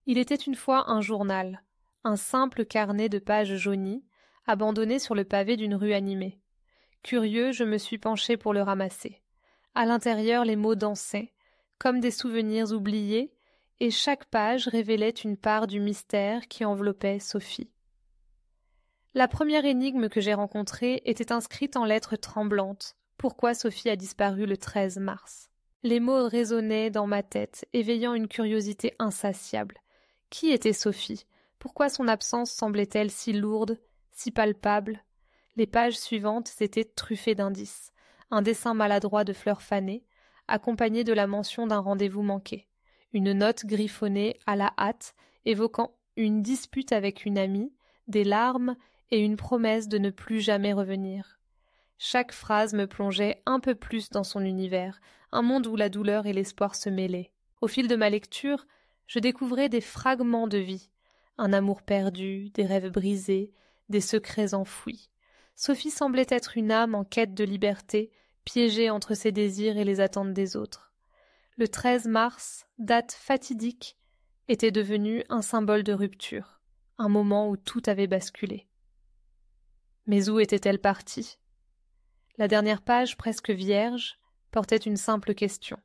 Il était une fois un journal, un simple carnet de pages jaunies, abandonné sur le pavé d'une rue animée. Curieux, je me suis penché pour le ramasser. À l'intérieur, les mots dansaient, comme des souvenirs oubliés, et chaque page révélait une part du mystère qui enveloppait Sophie. La première énigme que j'ai rencontrée était inscrite en lettres tremblantes. Pourquoi Sophie a disparu le 13 mars? Les mots résonnaient dans ma tête, éveillant une curiosité insatiable. Qui était Sophie? Pourquoi son absence semblait-elle si lourde, si palpable? Les pages suivantes étaient truffées d'indices. Un dessin maladroit de fleurs fanées, accompagné de la mention d'un rendez-vous manqué. Une note griffonnée à la hâte, évoquant une dispute avec une amie, des larmes et une promesse de ne plus jamais revenir. Chaque phrase me plongeait un peu plus dans son univers, un monde où la douleur et l'espoir se mêlaient. Au fil de ma lecture, je découvrais des fragments de vie, un amour perdu, des rêves brisés, des secrets enfouis. Sophie semblait être une âme en quête de liberté, piégée entre ses désirs et les attentes des autres. Le 13 mars, date fatidique, était devenu un symbole de rupture, un moment où tout avait basculé. Mais où était-elle partie? La dernière page, presque vierge, portait une simple question.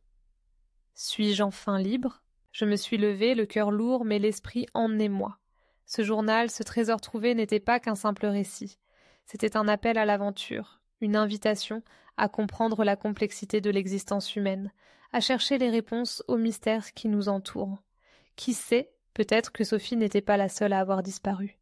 Suis-je enfin libre? Je me suis levée, le cœur lourd, mais l'esprit emmenez-moi. Ce journal, ce trésor trouvé n'était pas qu'un simple récit. C'était un appel à l'aventure, une invitation à comprendre la complexité de l'existence humaine, à chercher les réponses aux mystères qui nous entourent. Qui sait, peut-être que Sophie n'était pas la seule à avoir disparu.